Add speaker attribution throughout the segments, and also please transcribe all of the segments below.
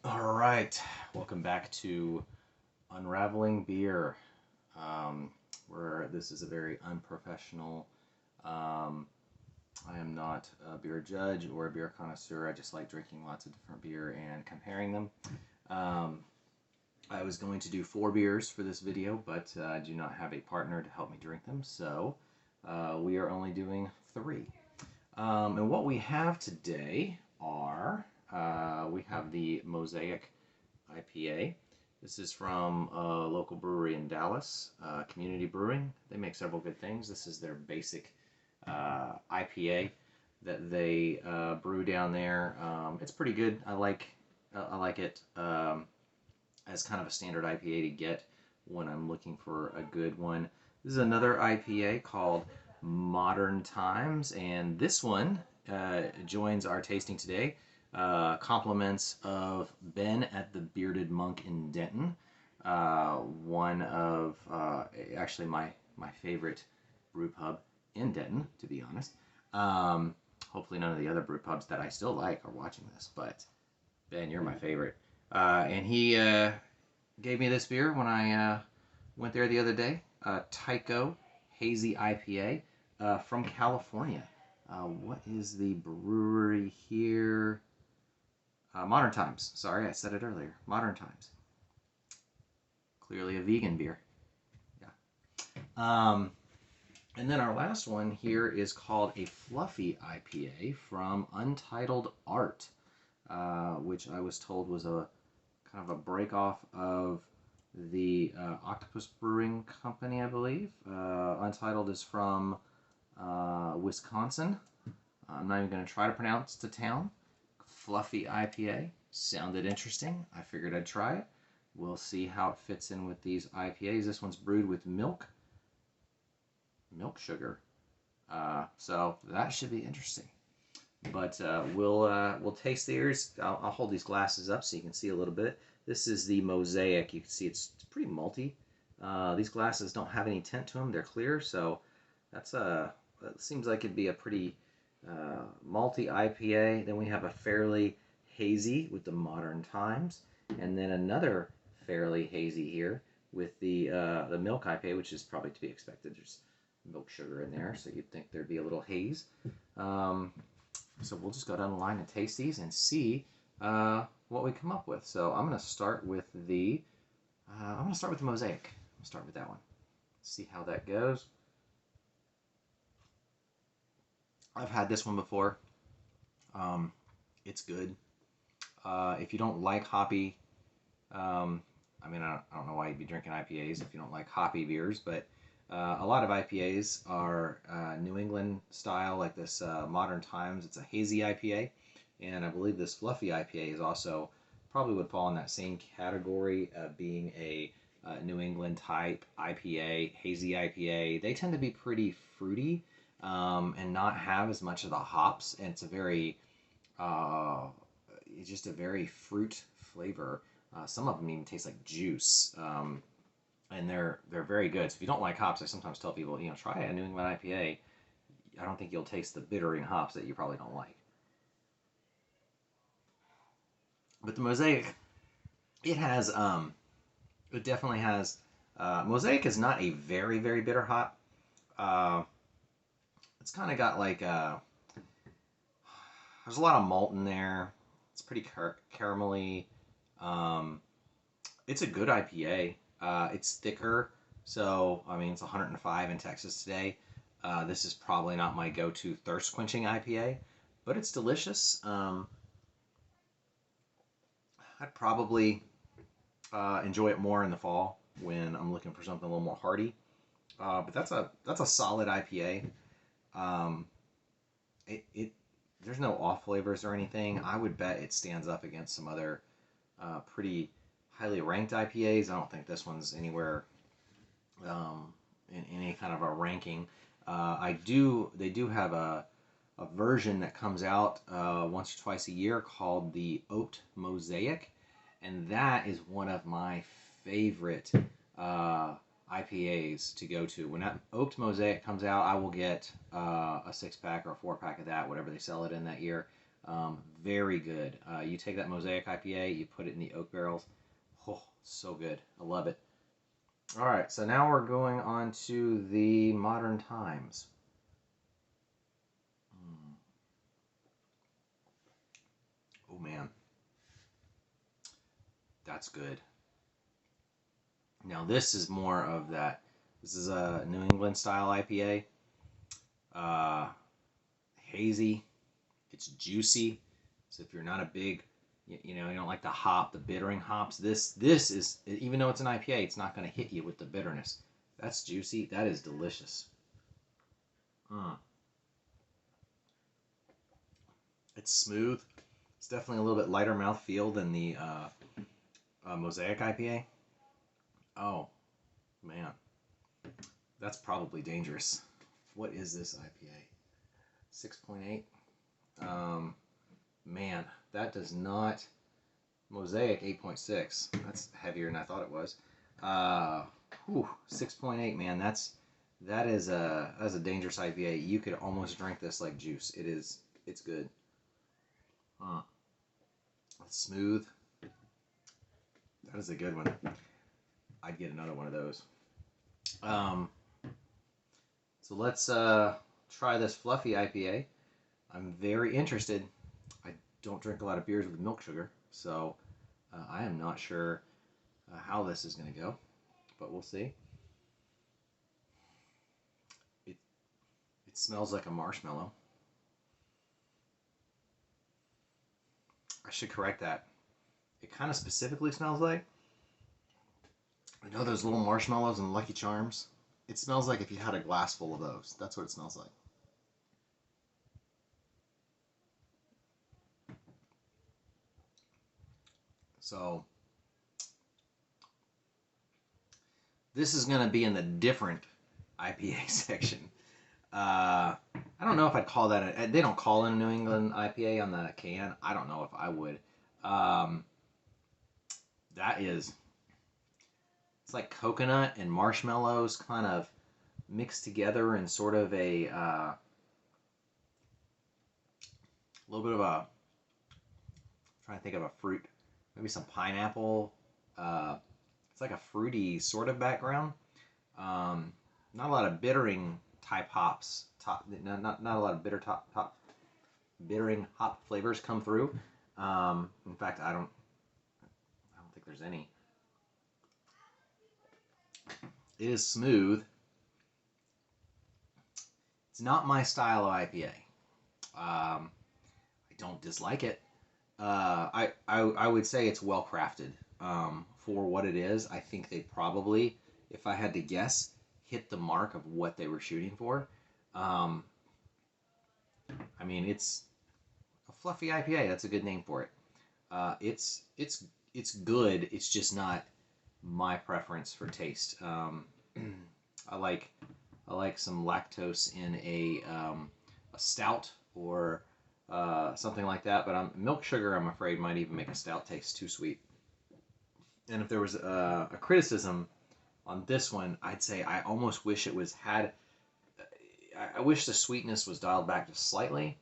Speaker 1: All right, welcome back to Unraveling Beer, where this is a very unprofessional. Um, I am not a beer judge or a beer connoisseur. I just like drinking lots of different beer and comparing them. Um, I was going to do 4 beers for this video, but I do not have a partner to help me drink them, so we are only doing 3. And what we have today are we have the Mosaic IPA. This is from a local brewery in Dallas, Community Brewing. They make several good things. This is their basic IPA that they brew down there. It's pretty good. I like it as kind of a standard IPA to get when I'm looking for a good one. This is another IPA called Modern Times, and this one joins our tasting today. Compliments of Ben at the Bearded Monk in Denton. One of actually my favorite brew pub in Denton, to be honest. Hopefully none of the other brew pubs that I still like are watching this, but Ben, you're my favorite. And he gave me this beer when I went there the other day. Tycho Hazy IPA from California. What is the brewery here? Modern Times. Sorry, I said it earlier. Modern Times. Clearly a vegan beer. Yeah. Um, and then our last one here is called a Fluffy IPA from Untitled Art, which I was told was a kind of a break off of the Octopus Brewing Company, I believe. Untitled is from Wisconsin. I'm not even going to try to pronounce the town. Fluffy IPA sounded interesting. I figured I'd try it. We'll see how it fits in with these IPAs. This one's brewed with milk sugar. So that should be interesting. But we'll taste theirs. I'll hold these glasses up so you can see a little bit. This is the Mosaic. You can see it's pretty malty. These glasses don't have any tint to them. They're clear, so that seems like it'd be a pretty malty IPA. Then we have a fairly hazy with the Modern Times, and then another fairly hazy here with the milk IPA, which is probably to be expected. There's milk sugar in there, so you'd think there'd be a little haze. So we'll just go down the line and taste these and see what we come up with. So I'm going to start with the Mosaic. I'll start with that one. See how that goes. I've had this one before. It's good. If you don't like hoppy, I don't know why you'd be drinking IPAs if you don't like hoppy beers, but a lot of IPAs are New England style, like this Modern Times. It's a hazy IPA, and I believe this Fluffy IPA is also probably would fall in that same category of being a New England type IPA, hazy IPA. They tend to be pretty fruity and not have as much of the hops, and uh, it's just a very fruit flavor. Some of them even taste like juice. And they're very good. So if you don't like hops, I sometimes tell people, try a New England IPA. I don't think you'll taste the bittering hops that you probably don't like. But the Mosaic, it has, it definitely has. Mosaic is not a very very bitter hop. Uh, it's kind of got like there's a lot of malt in there. It's pretty caramelly. Um, it's a good IPA. It's thicker, so I mean it's 105 in Texas today. This is probably not my go-to thirst quenching IPA, but it's delicious. I'd probably enjoy it more in the fall when I'm looking for something a little more hearty. But that's a solid IPA. Um, it there's no off flavors or anything. I would bet it stands up against some other pretty highly ranked IPAs. I don't think this one's anywhere in any kind of a ranking. They do have a version that comes out once or twice a year called the Oat Mosaic, and that is one of my favorite IPAs to go to. When that Oat Mosaic comes out, I will get a 6-pack or a 4-pack of that, whatever they sell it in that year. Very good. You take that Mosaic IPA, you put it in the oak barrels. Oh, so good. I love it. All right, so now we're going on to the modern times. Oh man, that's good. Now this is more of that. This is a New England style IPA. Uh, Hazy. It's juicy. So if you're not a big, you know, you don't like the hop, the bittering hops, this is, even though it's an IPA, it's not going to hit you with the bitterness. That's juicy. That is delicious. Mm. It's smooth. It's definitely a little bit lighter mouthfeel than the Mosaic IPA. Oh man, that's probably dangerous. What is this IPA? 6.8. Man, that does not. Mosaic 8.6. That's heavier than I thought it was. 6.8. Man, that's a dangerous IPA. You could almost drink this like juice. It's good. It's smooth. That is a good one. I'd get another one of those. So let's try this fluffy IPA. I'm very interested. I don't drink a lot of beers with milk sugar, so I am not sure how this is going to go, but we'll see. It smells like a marshmallow. I should correct that. It kind of specifically smells like, you know, those little marshmallows and Lucky Charms? It smells like if you had a glass full of those. That's what it smells like. So this is going to be in the different IPA section. I don't know if I'd call that they don't call it a New England IPA on the can. I don't know if I would. That is, it's like coconut and marshmallows kind of mixed together in sort of a little bit of a, I'm trying to think of a fruit, maybe some pineapple. It's like a fruity sort of background. Not a lot of bittering type hops. Not a lot of bittering hop flavors come through. In fact, I don't think there's any. It is smooth. It's not my style of IPA. I don't dislike it. I would say it's well crafted for what it is. I think they probably, if I had to guess, hit the mark of what they were shooting for. I mean, it's a fluffy IPA. That's a good name for it. It's good. It's just not my preference for taste. I like some lactose in a stout or something like that. But milk sugar, I'm afraid, might even make a stout taste too sweet. And if there was a criticism on this one, I'd say I almost wish it was had. I wish the sweetness was dialed back just slightly.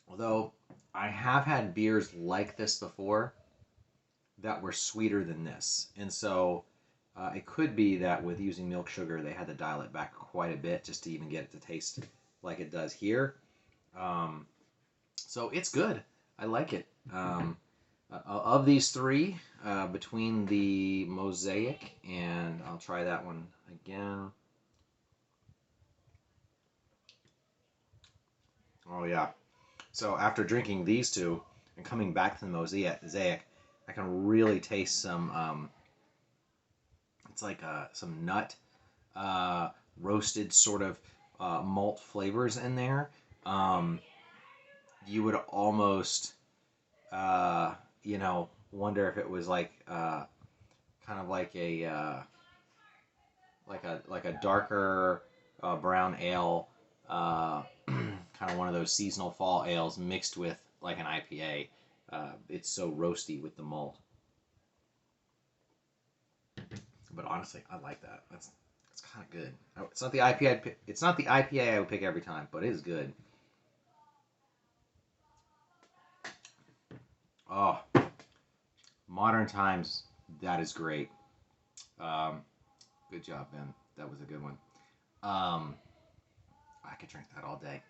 Speaker 1: Although I have had beers like this before that were sweeter than this, and so it could be that with using milk sugar, they had to dial it back quite a bit just to even get it to taste like it does here. So it's good. I like it. Of these three, between the Mosaic and I'll try that one again. Oh yeah. So after drinking these two and coming back to the Mosaic, I can really taste some. It's like some nut, roasted sort of malt flavors in there. You would almost, wonder if it was like kind of like a darker brown ale, kind of one of those seasonal fall ales mixed with like an IPA. It's so roasty with the malt. But honestly, I like that. That's kind of good. It's not the IPA. It's not the IPA I would pick every time, but it is good. Oh, Modern Times, that is great. Good job, Ben. That was a good one. Um, I could drink that all day.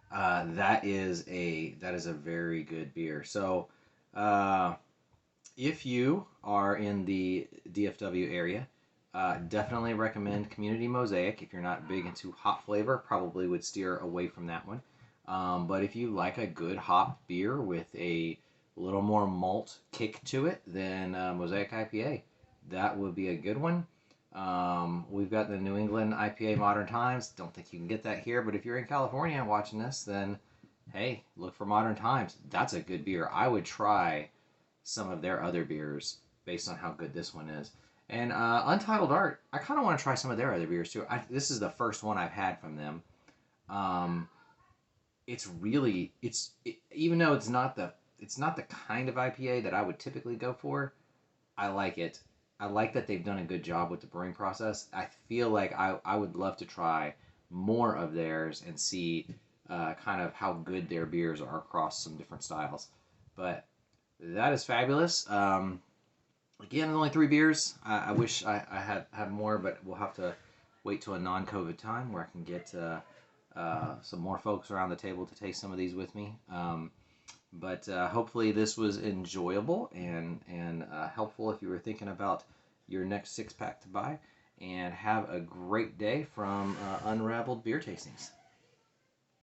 Speaker 1: That is a very good beer. So, uh, if you are in the DFW area, definitely recommend Community Mosaic. If you're not big into hop flavor, probably would steer away from that one. But if you like a good hop beer with a little more malt kick to it, then Mosaic IPA, that would be a good one. We've got the New England IPA Modern Times. Don't think you can get that here, but if you're in California watching this, then hey, look for Modern Times. That's a good beer. I would try some of their other beers based on how good this one is. And Untitled Art, I kind of want to try some of their other beers too. This is the first one I've had from them. Um, even though it's not the kind of IPA that I would typically go for. I like it. I like that they've done a good job with the brewing process. I feel like I would love to try more of theirs and see kind of how good their beers are across some different styles. But that is fabulous. Again, only 3 beers. I wish I had more, but we'll have to wait till a non-COVID time where I can get some more folks around the table to taste some of these with me. But hopefully this was enjoyable and helpful if you were thinking about your next 6-pack to buy. And have a great day from Unraveled Beer Tastings.